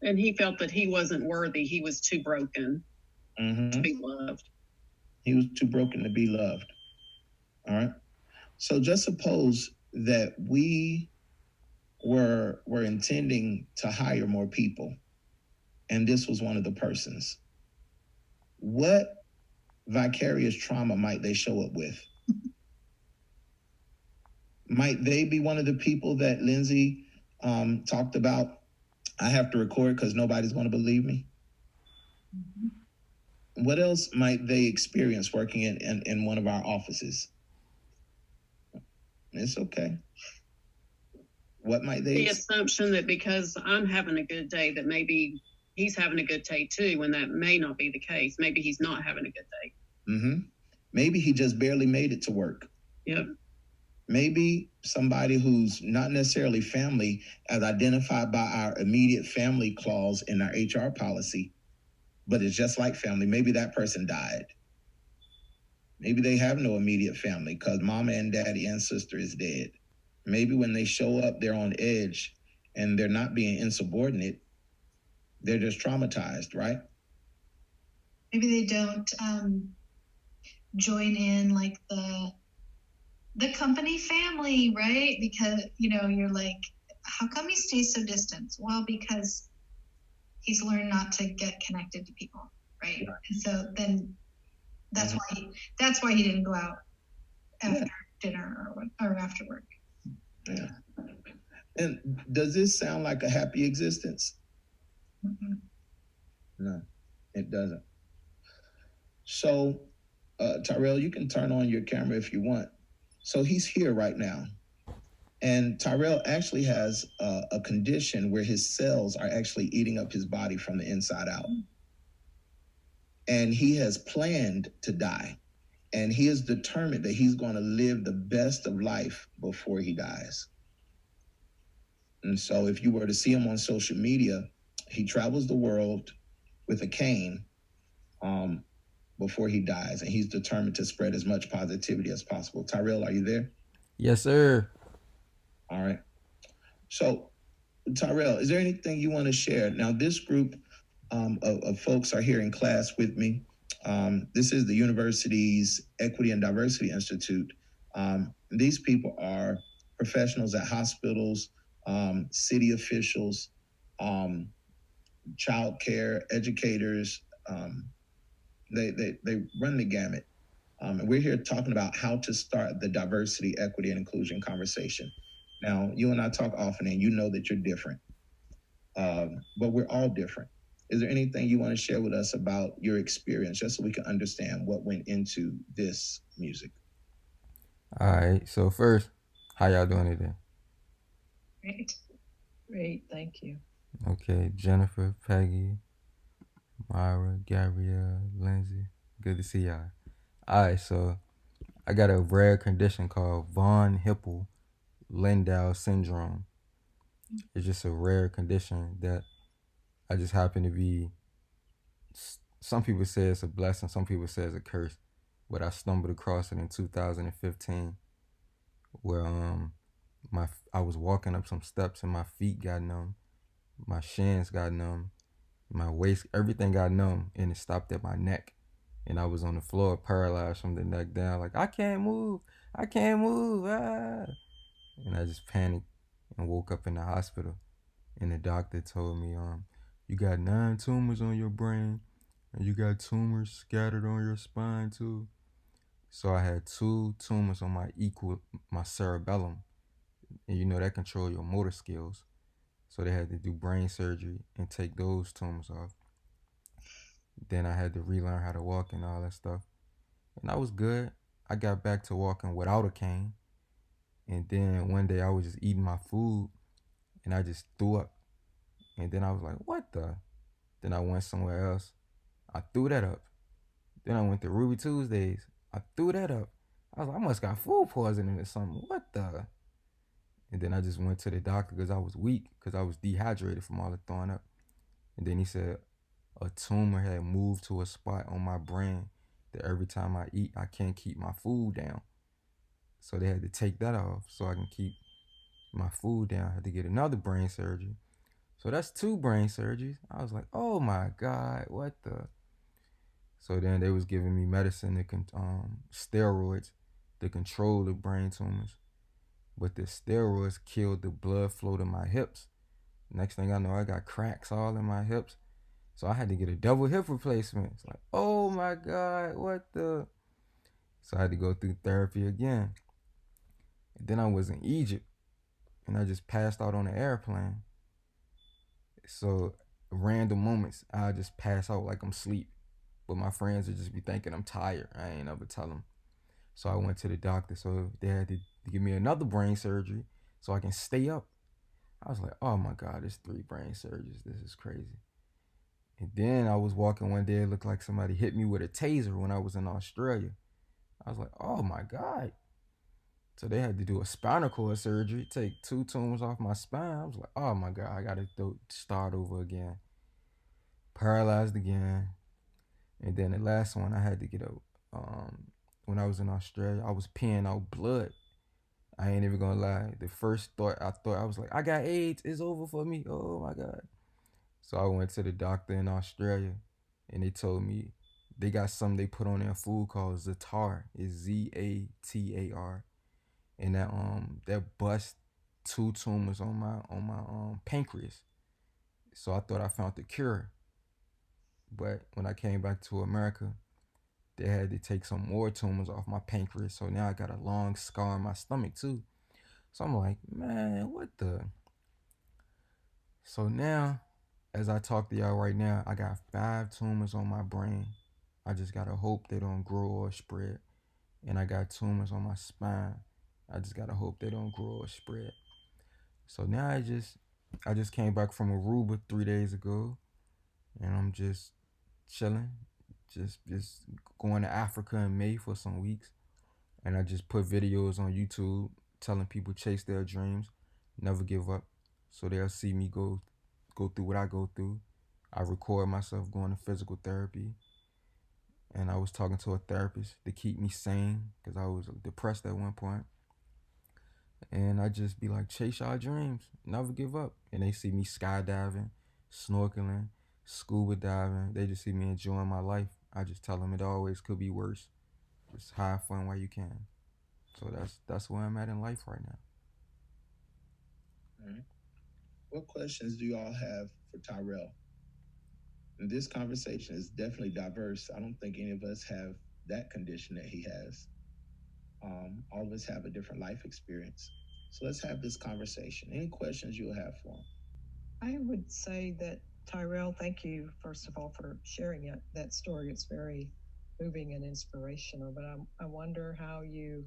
And he felt that he wasn't worthy. He was too broken to be loved. He was too broken to be loved. All right. So just suppose that we were intending to hire more people, and this was one of the persons. What vicarious trauma might they show up with? Might they be one of the people that Lindsay talked about? I have to record because nobody's going to believe me. Mm-hmm. What else might they experience working in one of our offices? It's okay. What might they? The assumption that because I'm having a good day, that maybe he's having a good day too, when that may not be the case. Maybe he's not having a good day. Mm-hmm. Maybe he just barely made it to work. Yep. Maybe somebody who's not necessarily family, as identified by our immediate family clause in our HR policy, but it's just like family. Maybe that person died. Maybe they have no immediate family because mama and daddy and sister is dead. Maybe when they show up, they're on edge and they're not being insubordinate. They're just traumatized, right? Maybe they don't join in like the company family, right? Because, you're like, how come he stays so distant? Well, because he's learned not to get connected to people, right? And so then that's why he didn't go out after dinner or after work. Yeah. And does this sound like a happy existence? Mm-hmm. No, it doesn't. So, Tyrell, you can turn on your camera if you want. So he's here right now. And Tyrell actually has a condition where his cells are actually eating up his body from the inside out. And he has planned to die. And he is determined that he's going to live the best of life before he dies. And so if you were to see him on social media, he travels the world with a cane before he dies. And he's determined to spread as much positivity as possible. Tyrell, are you there? Yes, sir. All right. So, Tyrell, is there anything you want to share? Now, this group of folks are here in class with me. This is the university's Equity and Diversity Institute. These people are professionals at hospitals, city officials, child care educators. They run the gamut. And we're here talking about how to start the diversity, equity, and inclusion conversation. Now, you and I talk often, and you know that you're different, but we're all different. Is there anything you want to share with us about your experience, just so we can understand what went into this music? All right. So first, how y'all doing today? Great, thank you. Okay, Jennifer, Peggy, Myra, Gabrielle, Lindsay. Good to see y'all. All right, so I got a rare condition called von Hippel-Lindau syndrome. It's just a rare condition that I just happen to be. Some people say it's a blessing, some people say it's a curse, but I stumbled across it in 2015, where I was walking up some steps and my feet got numb, my shins got numb, my waist, everything got numb, and it stopped at my neck. And I was on the floor paralyzed from the neck down, like, I can't move, ah. And I just panicked and woke up in the hospital. And the doctor told me, you got 9 tumors on your brain, and you got tumors scattered on your spine too. So I had 2 tumors on my cerebellum, and that control your motor skills. So they had to do brain surgery and take those tumors off. Then I had to relearn how to walk and all that stuff. And I was good. I got back to walking without a cane. And then one day I was just eating my food and I just threw up. And then I was like, what the? Then I went somewhere else. I threw that up. Then I went to Ruby Tuesdays. I threw that up. I was like, I must got food poisoning or something. What the? And then I just went to the doctor because I was weak, because I was dehydrated from all the throwing up. And then he said a tumor had moved to a spot on my brain that every time I eat, I can't keep my food down. So they had to take that off so I can keep my food down. I had to get another brain surgery. So that's 2 brain surgeries. I was like, oh my God, what the? So then they was giving me medicine, steroids to control the brain tumors. But the steroids killed the blood flow to my hips. Next thing I know, I got cracks all in my hips. So I had to get a double hip replacement. It's like, oh my God, what the? So I had to go through therapy again. And then I was in Egypt and I just passed out on an airplane. So random moments, I just pass out like I'm asleep. But my friends would just be thinking I'm tired. I ain't ever tell them. So I went to the doctor. So they had to give me another brain surgery so I can stay up. I was like, oh my God, there's 3 brain surgeries. This is crazy. And then I was walking one day, it looked like somebody hit me with a taser when I was in Australia. I was like, oh my God. So they had to do a spinal cord surgery, take 2 tumors off my spine. I was like, oh my God, I got to start over again. Paralyzed again. And then the last one, I had to get when I was in Australia, I was peeing out blood. I ain't even gonna lie. The first thought I was like, I got AIDS. It's over for me. Oh my God. So I went to the doctor in Australia and they told me they got something they put on their food called Zatar. It's Zatar. And that bust 2 tumors on my pancreas. So I thought I found the cure. But when I came back to America, they had to take some more tumors off my pancreas. So now I got a long scar on my stomach too. So I'm like, man, what the? So now, as I talk to y'all right now, I got 5 tumors on my brain. I just gotta hope they don't grow or spread. And I got tumors on my spine. I just gotta hope they don't grow or spread. So now I just came back from Aruba 3 days ago, and I'm just chilling, just going to Africa in May for some weeks, and I just put videos on YouTube telling people chase their dreams, never give up, so they'll see me go through what I go through. I record myself going to physical therapy, and I was talking to a therapist to keep me sane because I was depressed at one point. And I just be like, chase your dreams, never give up. And they see me skydiving, snorkeling, scuba diving. They just see me enjoying my life. I just tell them it always could be worse. Just have fun while you can. So that's where I'm at in life right now. All right. What questions do y'all have for Tyrell? And this conversation is definitely diverse. I don't think any of us have that condition that he has. All of us have a different life experience. So let's have this conversation. Any questions you'll have for him? I would say that, Tyrell, thank you, first of all, for sharing that story. It's very moving and inspirational, but I wonder how you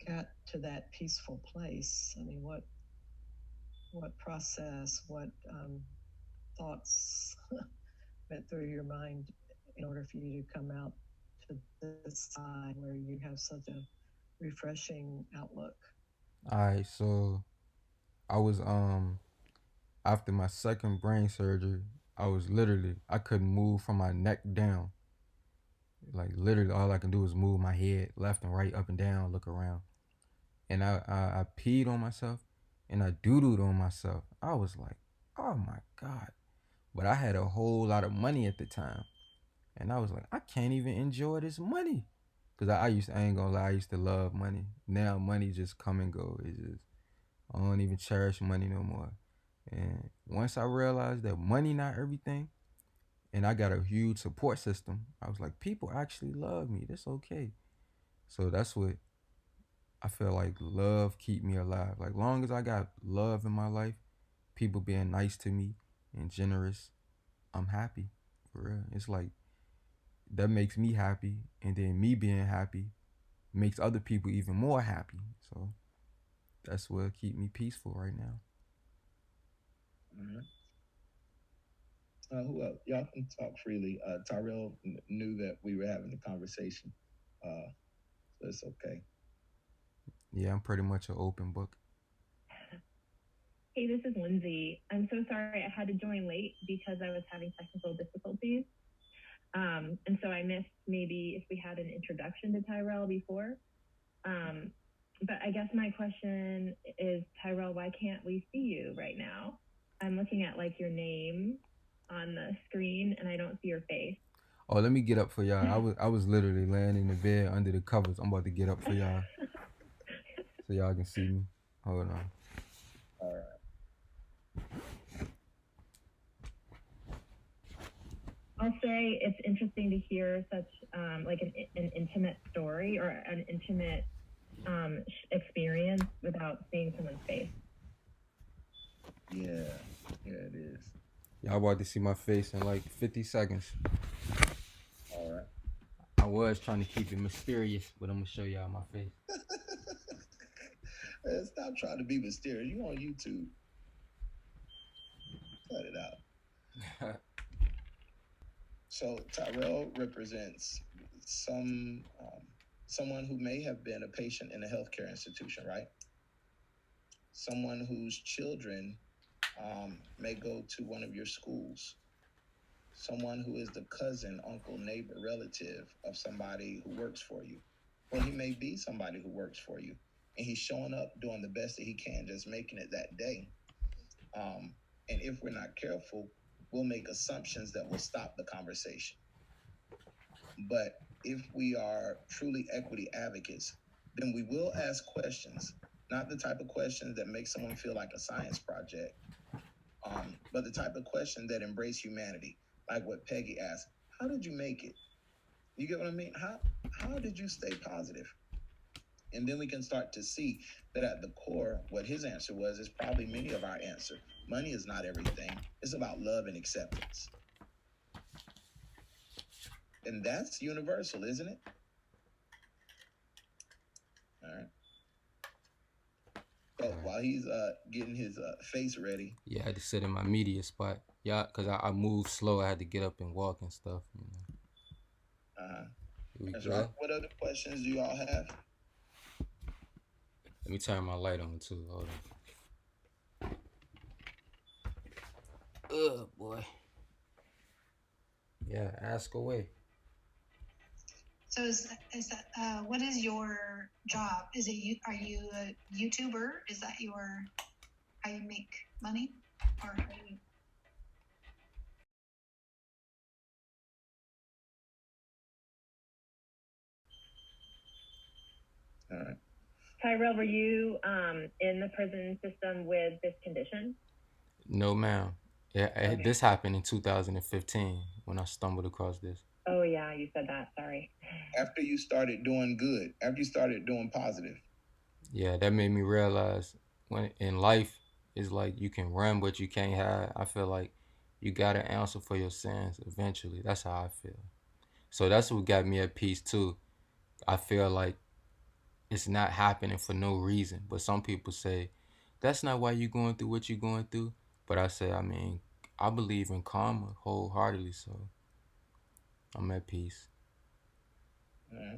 got to that peaceful place. I mean, what process, what thoughts went through your mind in order for you to come out to this side where you have such a refreshing outlook? All right, so I was after my second brain surgery, I couldn't move from my neck down. Like literally all I can do is move my head left and right, up and down, look around. And I peed on myself and I doodled on myself. I was like, oh my God. But I had a whole lot of money at the time. And I was like, I can't even enjoy this money. Cause I ain't gonna lie, I used to love money. Now money just come and go. I don't even cherish money no more. And once I realized that money not everything, and I got a huge support system, I was like, people actually love me. That's okay. So that's what I feel like love keep me alive. Like long as I got love in my life, people being nice to me and generous, I'm happy. For real. It's like that makes me happy, and then me being happy makes other people even more happy. So that's what keep me peaceful right now. Mm-hmm. Who else? Y'all can talk freely. Tyrell knew that we were having a conversation, so it's okay. Yeah, I'm pretty much an open book. Hey, this is Lindsay. I'm so sorry I had to join late because I was having technical difficulties. And so I missed maybe if we had an introduction to Tyrell before. But I guess my question is, Tyrell, why can't we see you right now? I'm looking at like your name on the screen and I don't see your face. Oh, let me get up for y'all. I was literally laying in the bed under the covers. I'm about to get up for y'all so y'all can see me. Hold on. All right. I'll say it's interesting to hear such like an intimate story or an intimate experience without seeing someone's face. Yeah, it is. Y'all about to see my face in like 50 seconds. All right. I was trying to keep it mysterious, but I'm gonna show y'all my face. Man, stop trying to be mysterious. You on YouTube? Cut it out. So Tyrell represents someone who may have been a patient in a healthcare institution, right? Someone whose children may go to one of your schools. Someone who is the cousin, uncle, neighbor, relative of somebody who works for you. Or he may be somebody who works for you. And he's showing up doing the best that he can, just making it that day. And if we're not careful, we'll make assumptions that will stop the conversation. But if we are truly equity advocates, then we will ask questions, not the type of questions that make someone feel like a science project, but the type of question that embrace humanity, like what Peggy asked. How did you make it? You get what I mean? How did you stay positive? And then we can start to see that at the core, what his answer was is probably many of our answer. Money is not everything. It's about love and acceptance. And that's universal, isn't it? All right. So while he's getting his face ready. Yeah, I had to sit in my media spot. Yeah, because I moved slow. I had to get up and walk and stuff. You know. That's right. What other questions do you all have? Let me turn my light on too. Hold on. Oh boy. Yeah, ask away. So is that what is your job? Is it are you a YouTuber? Is that how you make money, or are you? All right. Tyrell, were you in the prison system with this condition? No, ma'am. Yeah, this happened in 2015 when I stumbled across this. Oh yeah, you said that. Sorry. After you started doing good, after you started doing positive. Yeah, that made me realize when in life it's like you can run but you can't hide. I feel like you gotta answer for your sins eventually. That's how I feel. So that's what got me at peace too. I feel like it's not happening for no reason. But some people say that's not why you're going through what you're going through. But I say, I mean, I believe in karma wholeheartedly, so I'm at peace. Mm-hmm.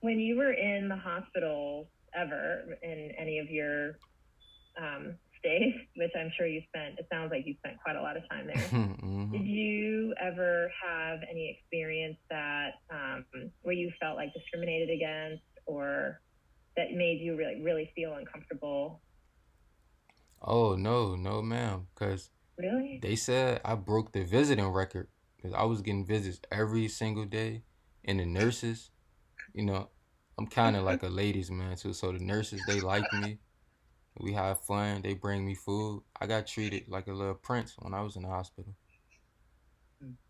When you were in the hospital ever in any of your stays, which I'm sure you spent, it sounds like you spent quite a lot of time there. Mm-hmm. Did you ever have any experience that where you felt like discriminated against or that made you really feel uncomfortable? Oh, no, ma'am. Because really? They said I broke the visiting record because I was getting visits every single day. And the nurses, you know, I'm kind of like a ladies' man too. So the nurses, they like me. We have fun. They bring me food. I got treated like a little prince when I was in the hospital.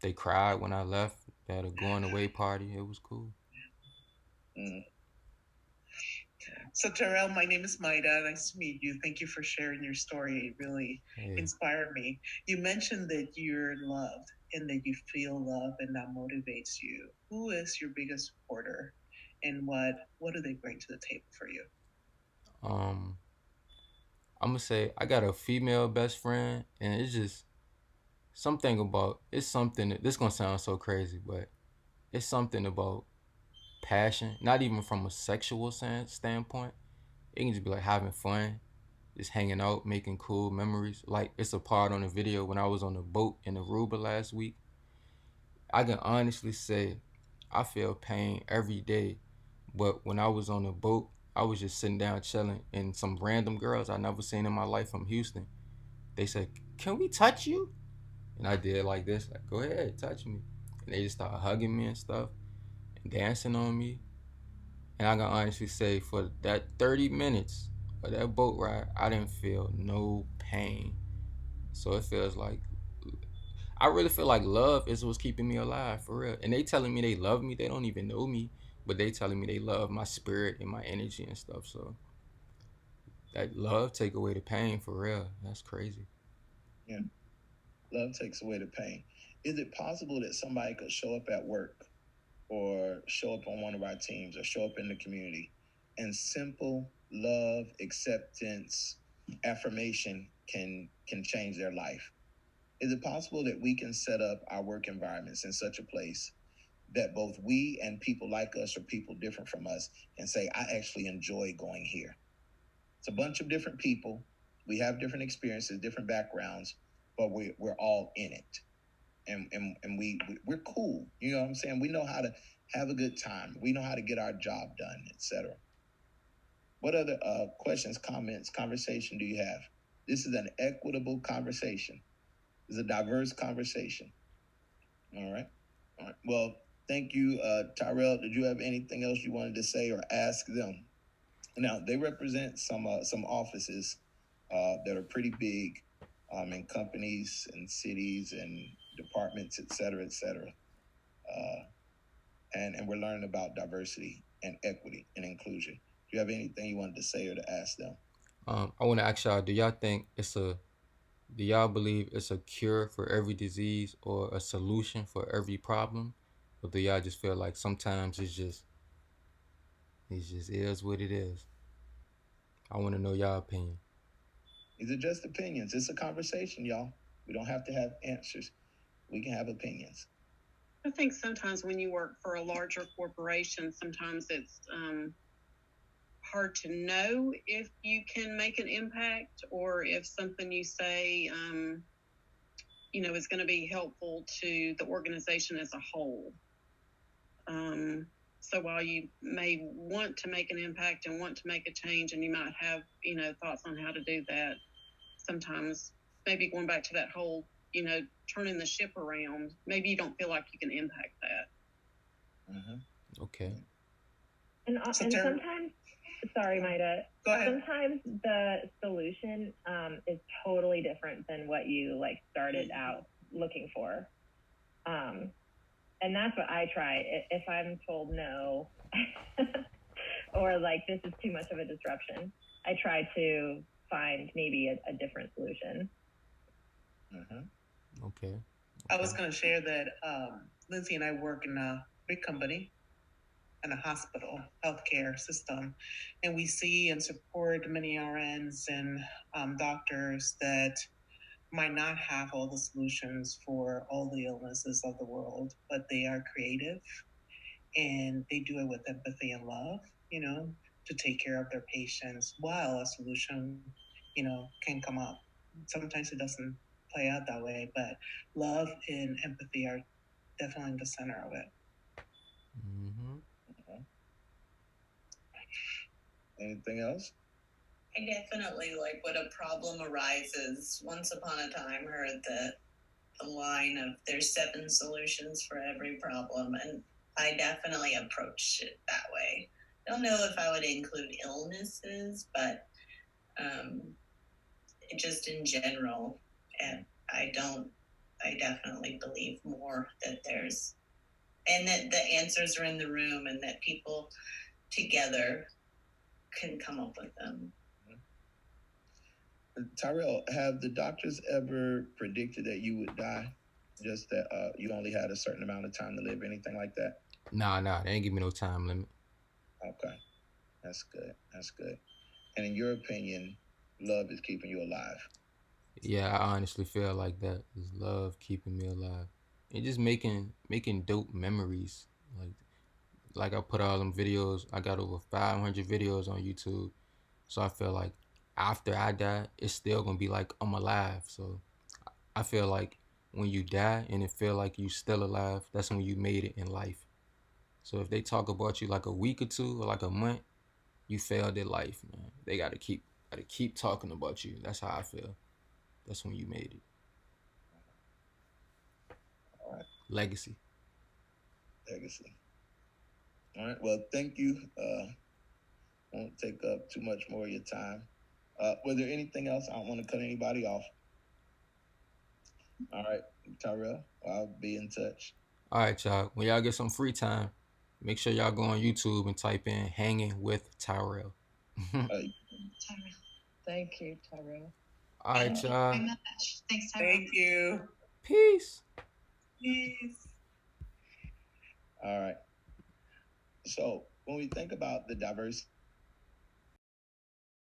They cried when I left. They had a going away party. It was cool. Mm. So Tyrell, my name is Maida. Nice to meet you. Thank you for sharing your story. It really inspired me. You mentioned that you're loved and that you feel love and that motivates you. Who is your biggest supporter and what do they bring to the table for you? I'm gonna say I got a female best friend, and it's just something about this gonna sound so crazy, but it's something about passion, not even from a sexual standpoint. It can just be like having fun, just hanging out, making cool memories. Like it's a part on the video when I was on the boat in Aruba last week. I can honestly say I feel pain every day, but when I was on the boat, I was just sitting down chilling, and some random girls I never seen in my life from Houston, They said, "Can we touch you?" And I did like this, like, "Go ahead, touch me." And they just started hugging me and stuff and dancing on me. And I can honestly say, for that 30 minutes of that boat ride, I didn't feel no pain. So it feels like, I really feel like love is what's keeping me alive, for real. And they telling me they love me. They don't even know me, but they telling me they love my spirit and my energy and stuff. So that love take away the pain, for real. That's crazy. Yeah. Love takes away the pain. Is it possible that somebody could show up at work or show up on one of our teams or show up in the community and simple love, acceptance, affirmation can change their life? Is it possible that we can set up our work environments in such a place that both we and people like us or people different from us can say, I actually enjoy going here? It's a bunch of different people. We have different experiences, different backgrounds, but we're all in it. And we're cool. You know what I'm saying? We know how to have a good time. We know how to get our job done, etc. What other questions, comments, conversation do you have? This is an equitable conversation. It's a diverse conversation. All right. All right. Well, thank you, Tyrell. Did you have anything else you wanted to say or ask them? Now, they represent some offices that are pretty big in companies and cities and departments, et cetera, et cetera. And we're learning about diversity and equity and inclusion. Do you have anything you wanted to say or to ask them? I want to ask y'all, do y'all believe it's a cure for every disease or a solution for every problem? Or do y'all just feel like sometimes it just is what it is? I want to know y'all opinion. These are just opinions. It's a conversation, y'all. We don't have to have answers. We can have opinions. I think sometimes when you work for a larger corporation, sometimes it's hard to know if you can make an impact or if something you say, is going to be helpful to the organization as a whole. So while you may want to make an impact and want to make a change, and you might have, thoughts on how to do that, sometimes maybe going back to that whole, turning the ship around, maybe you don't feel like you can impact that. Mm-hmm. Okay. And sometimes, sorry, Maida. Go ahead. Sometimes the solution is totally different than what you started out looking for. And that's what I try. If I'm told no, or this is too much of a disruption, I try to find maybe a different solution. Mm-hmm. Okay. I was going to share that Lindsay and I work in a big company and a hospital healthcare system, and we see and support many RNs and doctors that might not have all the solutions for all the illnesses of the world, but they are creative and they do it with empathy and love, to take care of their patients while a solution, can come up. Sometimes it doesn't play out that way, but love and empathy are definitely in the center of it. Mm-hmm. Anything else? I definitely, when a problem arises, once upon a time heard the line of there's 7 solutions for every problem, and I definitely approached it that way. I don't know if I would include illnesses, but just in general, and I definitely believe more that and that the answers are in the room and that people together can come up with them. Tyrell, have the doctors ever predicted that you would die? Just that you only had a certain amount of time to live, anything like that? Nah, they ain't give me no time limit. Okay. That's good. That's good. And in your opinion, love is keeping you alive? Yeah, I honestly feel like that is love keeping me alive. And just making dope memories. Like I put all them videos. I got over 500 videos on YouTube. So I feel like after I die, it's still gonna be like I'm alive. So I feel like when you die and it feel like you still alive, that's when you made it in life. So if they talk about you like a week or two or like a month, you failed in life, man. They gotta keep talking about you. That's how I feel. That's when you made it. All right. Legacy. Legacy. All right. Well, thank you. Won't take up too much more of your time. Was there anything else? I don't want to cut anybody off. All right, Tyrell, I'll be in touch. All right, y'all. When y'all get some free time, make sure y'all go on YouTube and type in "Hanging with Tyrell." Tyrell. Thank you, Tyrell. All right, y'all. Very much. Thanks, Tyrell. Thank you. Peace. Peace. All right. So when we think about the diversity